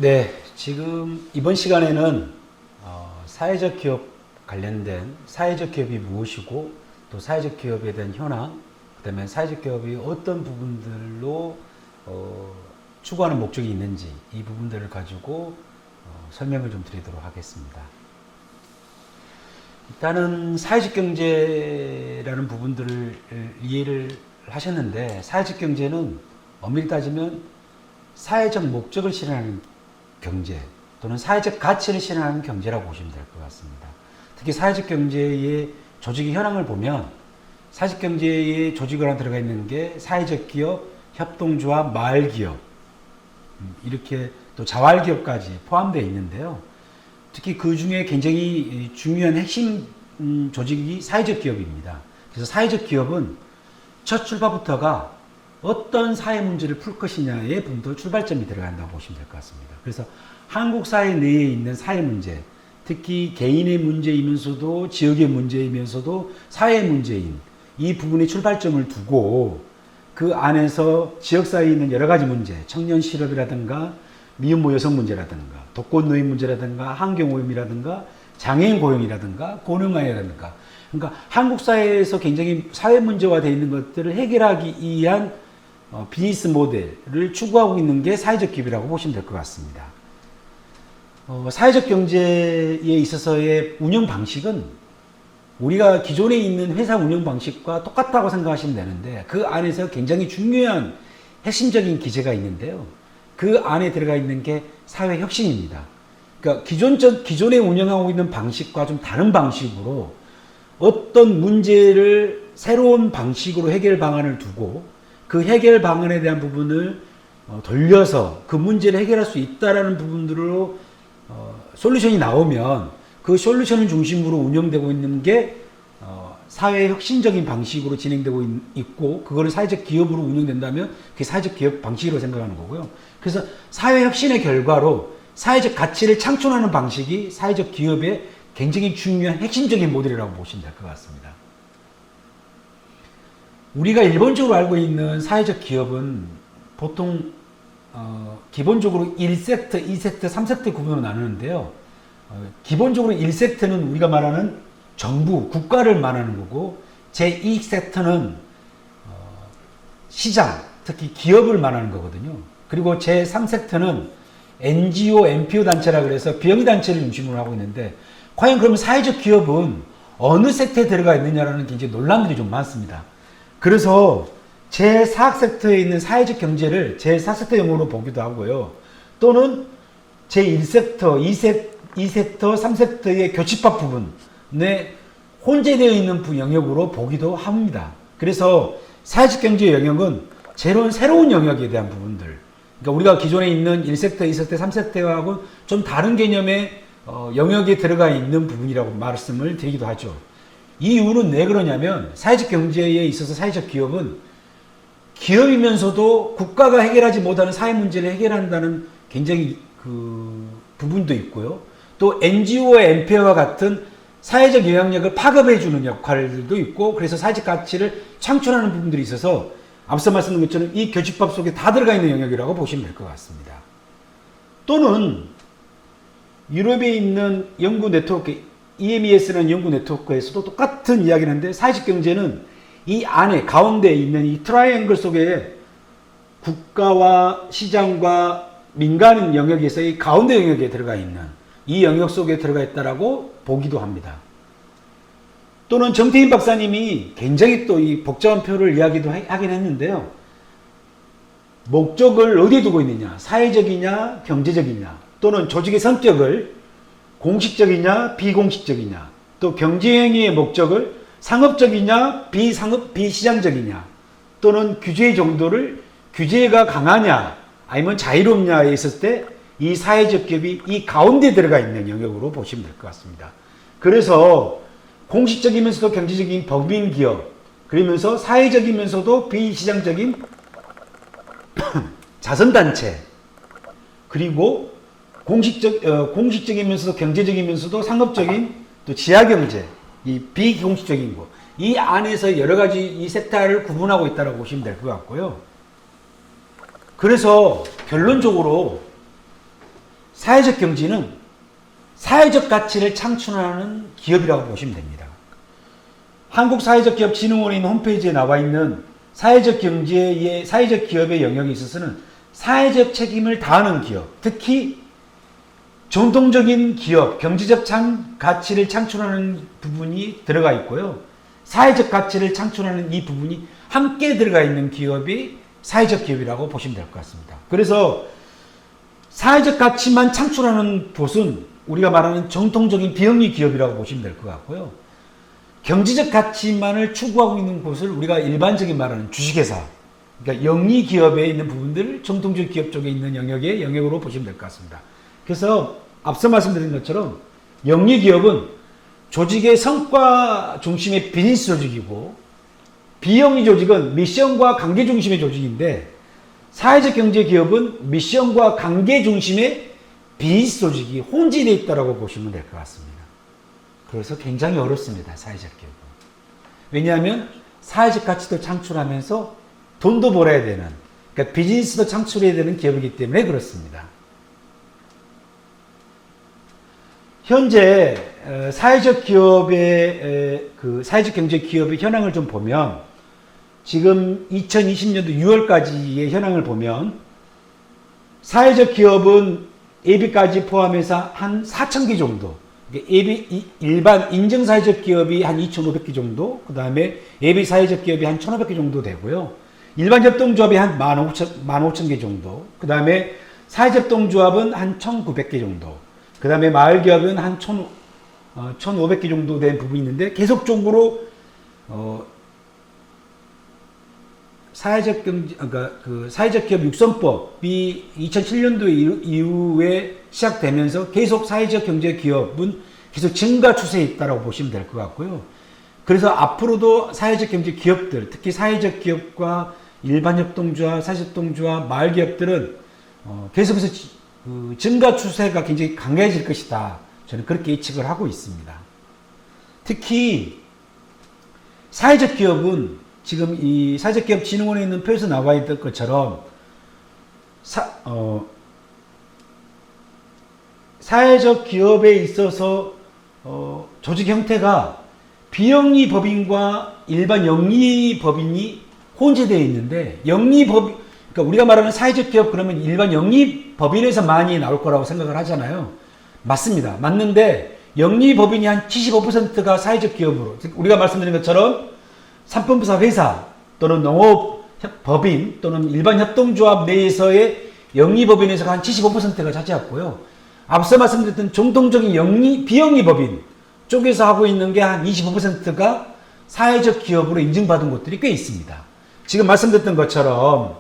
네, 지금 이번 시간에는 사회적 기업 관련된 사회적 기업이 무엇이고 또 사회적 기업에 대한 현황, 그다음에 사회적 기업이 어떤 부분들로 추구하는 목적이 있는지 이 부분들을 가지고 설명을 좀 드리도록 하겠습니다. 일단은 사회적 경제라는 부분들을 이해를 하셨는데, 사회적 경제는 엄밀히 따지면 사회적 목적을 실현하는 경제 또는 사회적 가치를 실현하는 경제라고 보시면 될 것 같습니다. 특히 사회적 경제의 조직의 현황을 보면 사회적 경제의 조직을 하나 들어가 있는 게 사회적 기업, 협동조합, 마을기업, 이렇게 또 자활기업까지 포함되어 있는데요. 특히 그 중에 굉장히 중요한 핵심 조직이 사회적 기업입니다. 그래서 사회적 기업은 첫 출발부터가 어떤 사회 문제를 풀 것이냐의 부분도 출발점이 들어간다고 보시면 될 것 같습니다. 그래서 한국 사회 내에 있는 사회 문제, 특히 개인의 문제이면서도 지역의 문제이면서도 사회 문제인 이 부분의 출발점을 두고 그 안에서 지역사회에 있는 여러 가지 문제, 청년 실업이라든가 미혼모 여성 문제라든가 독거 노인 문제라든가 환경오염이라든가 장애인 고용이라든가 고령화라든가, 그러니까 한국 사회에서 굉장히 사회 문제화되어 있는 것들을 해결하기 위한 비즈니스 모델을 추구하고 있는 게 사회적 기업이라고 보시면 될 것 같습니다. 사회적 경제에 있어서의 운영 방식은 우리가 기존에 있는 회사 운영 방식과 똑같다고 생각하시면 되는데, 그 안에서 굉장히 중요한 핵심적인 기제가 있는데요. 그 안에 들어가 있는 게 사회혁신입니다. 그러니까 기존에 운영하고 있는 방식과 좀 다른 방식으로 어떤 문제를 새로운 방식으로 해결 방안을 두고 그 해결 방안에 대한 부분을 돌려서 그 문제를 해결할 수 있다라는 부분들로 솔루션이 나오면 그 솔루션을 중심으로 운영되고 있는 게 사회 혁신적인 방식으로 진행되고 있고, 그거를 사회적 기업으로 운영된다면 그게 사회적 기업 방식으로 생각하는 거고요. 그래서 사회 혁신의 결과로 사회적 가치를 창출하는 방식이 사회적 기업의 굉장히 중요한 핵심적인 모델이라고 보시면 될 것 같습니다. 우리가 일본적으로 알고 있는 사회적 기업은 보통 기본적으로 1섹터, 2섹터, 3섹터 구분으로 나누는데요. 기본적으로 1섹터는 우리가 말하는 정부, 국가를 말하는 거고, 제2섹터는 시장, 특히 기업을 말하는 거거든요. 그리고 제3섹터는 NGO, NPO 단체라 그래서 비영리 단체를 중심으로 하고 있는데, 과연 그러면 사회적 기업은 어느 섹터에 들어가 있느냐라는 굉장히 논란들이 좀 많습니다. 그래서 제4섹터에 있는 사회적 경제를 제4섹터 용어로 보기도 하고요. 또는 제1섹터, 2섹터, 3섹터의 교집합 부분에 혼재되어 있는 영역으로 보기도 합니다. 그래서 사회적 경제의 영역은 새로운 영역에 대한 부분들, 그러니까 우리가 기존에 있는 1섹터, 2섹터, 3섹터하고 좀 다른 개념의 영역에 들어가 있는 부분이라고 말씀을 드리기도 하죠. 이 이유는 왜 그러냐면, 사회적 경제에 있어서 사회적 기업은 기업이면서도 국가가 해결하지 못하는 사회 문제를 해결한다는 굉장히 그 부분도 있고요. 또 NGO와 NPO와 같은 사회적 영향력을 파급해주는 역할들도 있고, 그래서 사회적 가치를 창출하는 부분들이 있어서 앞서 말씀드린 것처럼 이 교집합 속에 다 들어가 있는 영역이라고 보시면 될 것 같습니다. 또는 유럽에 있는 연구 네트워크, EMES라는 연구 네트워크에서도 똑같은 이야기를 하는데, 사회적 경제는 이 안에 가운데에 있는 이 트라이앵글 속에 국가와 시장과 민간 영역에서 이 가운데 영역에 들어가 있는 이 영역 속에 들어가 있다라고 보기도 합니다. 또는 정태인 박사님이 굉장히 또 이 복잡한 표를 이야기도 하긴 했는데요. 목적을 어디에 두고 있느냐, 사회적이냐 경제적이냐, 또는 조직의 성격을 공식적이냐 비공식적이냐, 또 경제행위의 목적을 상업적이냐 비시장적이냐, 또는 규제의 정도를 규제가 강하냐 아니면 자유롭냐에 있을 때 이 사회적 기업이 이 가운데 들어가 있는 영역으로 보시면 될 것 같습니다. 그래서 공식적이면서도 경제적인 법인 기업, 그러면서 사회적이면서도 비시장적인 자선단체, 그리고 공식적이면서도 경제적이면서도 상업적인 또 지하경제, 이 비공식적인 거, 이 안에서 여러 가지 이 섹터를 구분하고 있다고 보시면 될 것 같고요. 그래서 결론적으로 사회적 경제는 사회적 가치를 창출하는 기업이라고 보시면 됩니다. 한국사회적기업진흥원에 있는 홈페이지에 나와 있는 사회적 경제의 사회적 기업의 영역에 있어서는 사회적 책임을 다하는 기업, 특히 전통적인 기업, 경제적 가치를 창출하는 부분이 들어가 있고요. 사회적 가치를 창출하는 이 부분이 함께 들어가 있는 기업이 사회적 기업이라고 보시면 될 것 같습니다. 그래서 사회적 가치만 창출하는 곳은 우리가 말하는 정통적인 비영리 기업이라고 보시면 될 것 같고요. 경제적 가치만을 추구하고 있는 곳을 우리가 일반적인 말하는 주식회사, 그러니까 영리 기업에 있는 부분들을 정통적 기업 쪽에 있는 영역의 영역으로 보시면 될 것 같습니다. 그래서 앞서 말씀드린 것처럼 영리 기업은 조직의 성과 중심의 비즈니스 조직이고, 비영리 조직은 미션과 관계 중심의 조직인데, 사회적 경제 기업은 미션과 관계 중심의 비즈니스 조직이 혼재되어 있다고 보시면 될 것 같습니다. 그래서 굉장히 어렵습니다. 사회적 기업은. 왜냐하면 사회적 가치도 창출하면서 돈도 벌어야 되는, 그러니까 비즈니스도 창출해야 되는 기업이기 때문에 그렇습니다. 현재 사회적 기업의 사회적 경제 기업의 현황을 좀 보면, 지금 2020년도 6월까지의 현황을 보면 사회적 기업은 예비까지 포함해서 한 4,000개 정도, 예비 일반 인증 사회적 기업이 한 2,500개 정도, 그 다음에 예비 사회적 기업이 한 1,500개 정도 되고요. 일반 협동조합이 한 15,000개 정도, 그 다음에 사회적 협동조합은 한 1,900개 정도, 그 다음에 마을기업은 한 1,500개 정도 된 부분이 있는데, 계속적으로 사회적 경제, 그러니까 사회적 기업 육성법이 2007년도 이후에 시작되면서 계속 사회적 경제 기업은 계속 증가 추세에 있다고 보시면 될 것 같고요. 그래서 앞으로도 사회적 경제 기업들, 특히 사회적 기업과 일반 협동조합, 사회적 협동조합, 마을 기업들은 계속해서 증가 추세가 굉장히 강해질 것이다. 저는 그렇게 예측을 하고 있습니다. 특히 사회적 기업은 지금 이 사회적 기업 진흥원에 있는 표에서 나와 있던 것처럼 사회적 기업에 있어서 조직 형태가 비영리 법인과 일반 영리 법인이 혼재되어 있는데, 영리 법인, 그러니까 우리가 말하는 사회적 기업 그러면 일반 영리 법인에서 많이 나올 거라고 생각을 하잖아요. 맞습니다. 맞는데 영리 법인이 한 75%가 사회적 기업으로, 우리가 말씀드린 것처럼 상품부사 회사 또는 농업 법인 또는 일반 협동조합 내에서의 영리 법인에서가 한 75%가 차지하고요. 앞서 말씀드렸던 정통적인 비영리 법인 쪽에서 하고 있는 게 한 25%가 사회적 기업으로 인증받은 곳들이 꽤 있습니다. 지금 말씀드렸던 것처럼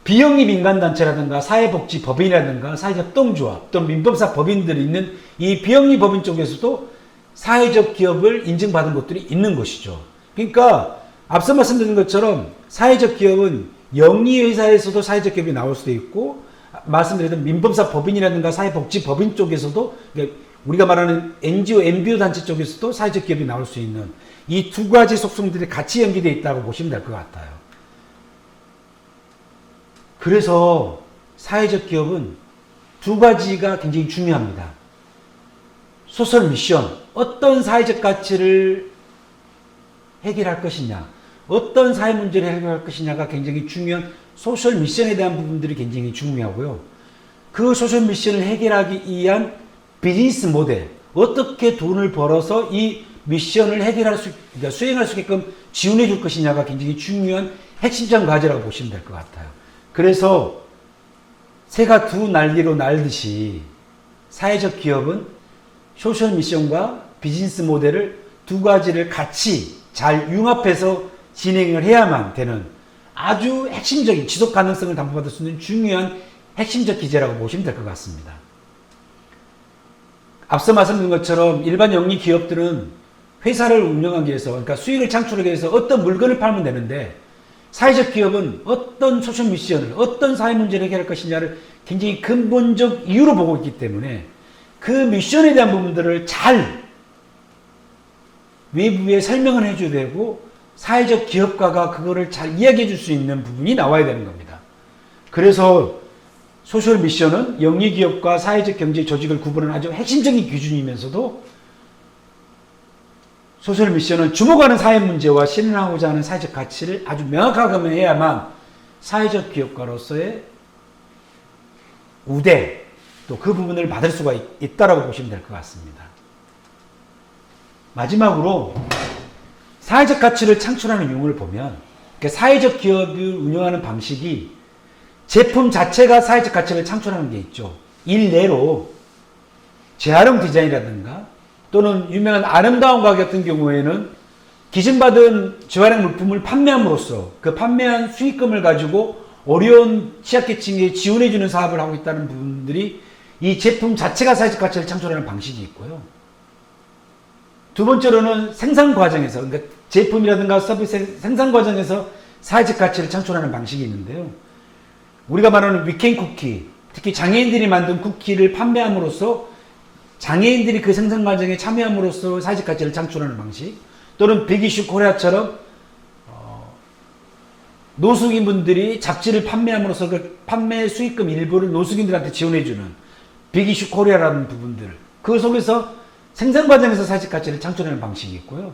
비영리 민간단체라든가 사회복지법인이라든가 사회협동조합 또는 민법사 법인들이 있는 이 비영리 법인 쪽에서도 사회적 기업을 인증받은 곳들이 있는 것이죠. 그러니까 앞서 말씀드린 것처럼 사회적 기업은 영리회사에서도 사회적 기업이 나올 수도 있고, 말씀드렸던 민법사 법인이라든가 사회복지법인 쪽에서도, 그러니까 우리가 말하는 NGO, MBO 단체 쪽에서도 사회적 기업이 나올 수 있는 이 두 가지 속성들이 같이 연기되어 있다고 보시면 될 것 같아요. 그래서 사회적 기업은 두 가지가 굉장히 중요합니다. 소셜 미션, 어떤 사회적 가치를 해결할 것이냐, 어떤 사회 문제를 해결할 것이냐가 굉장히 중요한 소셜 미션에 대한 부분들이 굉장히 중요하고요. 그 소셜 미션을 해결하기 위한 비즈니스 모델, 어떻게 돈을 벌어서 이 미션을 그러니까 수행할 수 있게끔 지원해 줄 것이냐가 굉장히 중요한 핵심적 과제라고 보시면 될 것 같아요. 그래서 새가 두 날개로 날듯이 사회적 기업은 소셜 미션과 비즈니스 모델을 두 가지를 같이 잘 융합해서 진행을 해야만 되는 아주 핵심적인 지속 가능성을 담보받을 수 있는 중요한 핵심적 기제라고 보시면 될 것 같습니다. 앞서 말씀드린 것처럼 일반 영리 기업들은 회사를 운영하기 위해서, 그러니까 수익을 창출하기 위해서 어떤 물건을 팔면 되는데, 사회적 기업은 어떤 소셜 미션을, 어떤 사회 문제를 해결할 것이냐를 굉장히 근본적 이유로 보고 있기 때문에 그 미션에 대한 부분들을 잘 외부에 설명을 해줘야 되고, 사회적 기업가가 그거를 잘 이야기해 줄 수 있는 부분이 나와야 되는 겁니다. 그래서 소셜 미션은 영리기업과 사회적 경제 조직을 구분하는 아주 핵심적인 기준이면서도 소셜 미션은 주목하는 사회 문제와 실현하고자 하는 사회적 가치를 아주 명확하게 해야만 사회적 기업가로서의 우대, 또 그 부분을 받을 수가 있다라고 보시면 될 것 같습니다. 마지막으로 사회적 가치를 창출하는 유형을 보면 사회적 기업을 운영하는 방식이 제품 자체가 사회적 가치를 창출하는 게 있죠. 일례로 재활용 디자인이라든가 또는 유명한 아름다운 가게 같은 경우에는 기증받은 재활용 물품을 판매함으로써 그 판매한 수익금을 가지고 어려운 취약계층에 지원해주는 사업을 하고 있다는 부분들이 이 제품 자체가 사회적 가치를 창출하는 방식이 있고요. 두 번째로는 생산 과정에서, 그러니까 제품이라든가 서비스 생산 과정에서 사회적 가치를 창출하는 방식이 있는데요. 우리가 말하는 위켄 쿠키, 특히 장애인들이 만든 쿠키를 판매함으로써 장애인들이 그 생산 과정에 참여함으로써 사회적 가치를 창출하는 방식, 또는 비기슈 코리아처럼 노숙인분들이 잡지를 판매함으로써 그 판매 수익금 일부를 노숙인들한테 지원해주는 비기슈 코리아라는 부분들, 그 속에서 생산 과정에서 사회적 가치를 창출하는 방식이 있고요.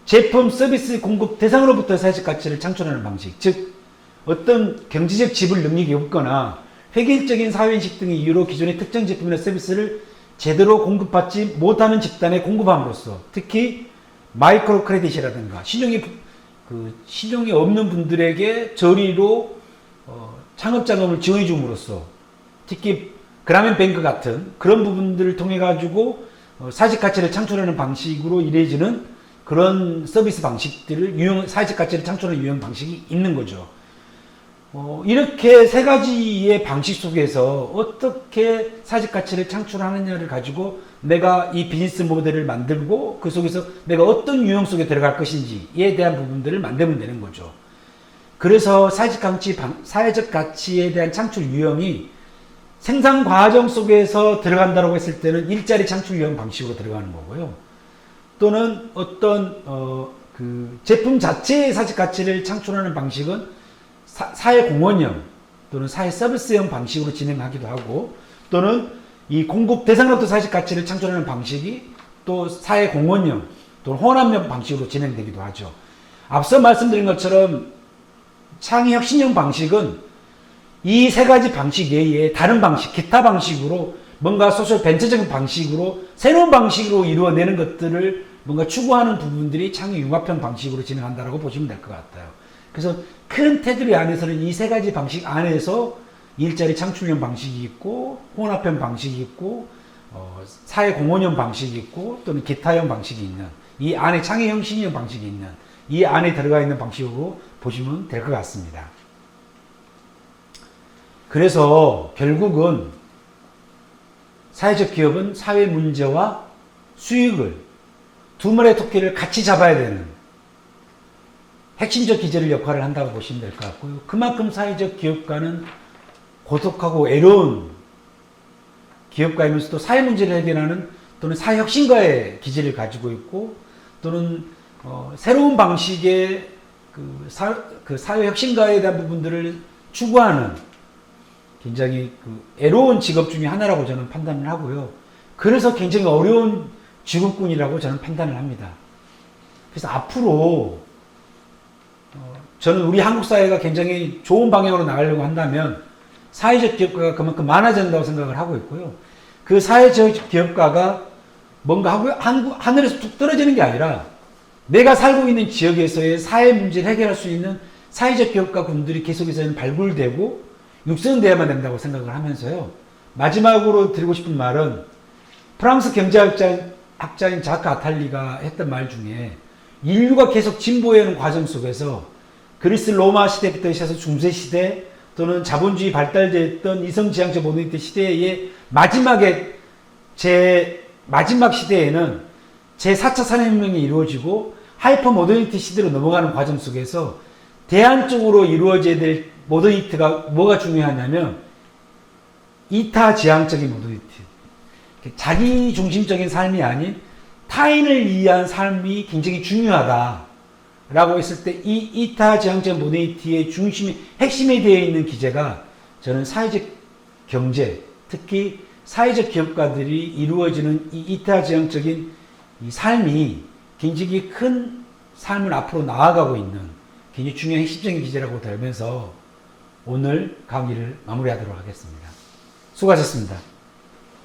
제품, 서비스 공급 대상으로부터 사회적 가치를 창출하는 방식, 즉 어떤 경제적 지불 능력이 없거나 획일적인 사회인식 등의 이유로 기존의 특정 제품이나 서비스를 제대로 공급받지 못하는 집단에 공급함으로써, 특히 마이크로 크레딧이라든가 신용이 없는 분들에게 저리로 창업 자금을 지원해 줌으로써, 특히 그라민뱅크 같은 그런 부분들을 통해 가지고 사회적 가치를 창출하는 방식으로 이루어지는 그런 서비스 방식들을 사회적 가치를 창출하는 유형 방식이 있는 거죠. 이렇게 세 가지의 방식 속에서 어떻게 사회적 가치를 창출하느냐를 가지고 내가 이 비즈니스 모델을 만들고 그 속에서 내가 어떤 유형 속에 들어갈 것인지에 대한 부분들을 만들면 되는 거죠. 그래서 사회적 가치에 대한 창출 유형이 생산 과정 속에서 들어간다고 했을 때는 일자리 창출 유형 방식으로 들어가는 거고요. 또는 어떤 그 제품 자체의 사회적 가치를 창출하는 방식은 사회공헌형 또는 사회 서비스형 방식으로 진행하기도 하고, 또는 이 공급 대상으로부터 사회적 가치를 창출하는 방식이 또 사회공헌형 또는 혼합형 방식으로 진행되기도 하죠. 앞서 말씀드린 것처럼 창의혁신형 방식은 이 세 가지 방식 외에 다른 방식, 기타 방식으로 뭔가 소셜 벤처적인 방식으로 새로운 방식으로 이루어내는 것들을 뭔가 추구하는 부분들이 창의융합형 방식으로 진행한다고 보시면 될 것 같아요. 그래서 큰 테두리 안에서는 이 세 가지 방식 안에서 일자리 창출형 방식이 있고, 혼합형 방식이 있고, 사회공헌형 방식이 있고, 또는 기타형 방식이 있는, 이 안에 창의혁신형 방식이 있는, 이 안에 들어가 있는 방식으로 보시면 될 것 같습니다. 그래서 결국은 사회적 기업은 사회 문제와 수익을 두 마리의 토끼를 같이 잡아야 되는 핵심적 기제를 역할을 한다고 보시면 될 것 같고요. 그만큼 사회적 기업가는 고독하고 외로운 기업가이면서도 사회 문제를 해결하는 또는 사회혁신가의 기제를 가지고 있고, 또는 새로운 방식의 그 사회혁신가에 대한 부분들을 추구하는 굉장히 애로운 직업 중에 하나라고 저는 판단을 하고요. 그래서 굉장히 어려운 직업군이라고 저는 판단을 합니다. 그래서 앞으로 저는 우리 한국 사회가 굉장히 좋은 방향으로 나가려고 한다면 사회적 기업가가 그만큼 많아져야 된다고 생각을 하고 있고요. 그 사회적 기업가가 뭔가 하늘에서 뚝 떨어지는 게 아니라 내가 살고 있는 지역에서의 사회 문제를 해결할 수 있는 사회적 기업가 군들이 계속해서 발굴되고 육성되어야만 된다고 생각을 하면서요. 마지막으로 드리고 싶은 말은 프랑스 경제학자인 자크 아탈리가 했던 말 중에 인류가 계속 진보해오는 과정 속에서 그리스 로마 시대부터 시작해서 중세시대 또는 자본주의 발달됐던 이성지향적 모더니티 시대의 마지막 시대에는 제4차 산업혁명이 이루어지고 하이퍼 모더니티 시대로 넘어가는 과정 속에서 대안적으로 이루어져야 될 모더니티가 뭐가 중요하냐면 이타지향적인 모더니티, 자기 중심적인 삶이 아닌 타인을 위한 삶이 굉장히 중요하다라고 했을 때 이 이타지향적 모더니티의 핵심에 되어 있는 기제가 저는 사회적 경제, 특히 사회적 기업가들이 이루어지는 이 이타지형적인 이 삶이 굉장히 큰 삶을 앞으로 나아가고 있는 굉장히 중요한 핵심적인 기제라고 들면서 오늘 강의를 마무리하도록 하겠습니다. 수고하셨습니다.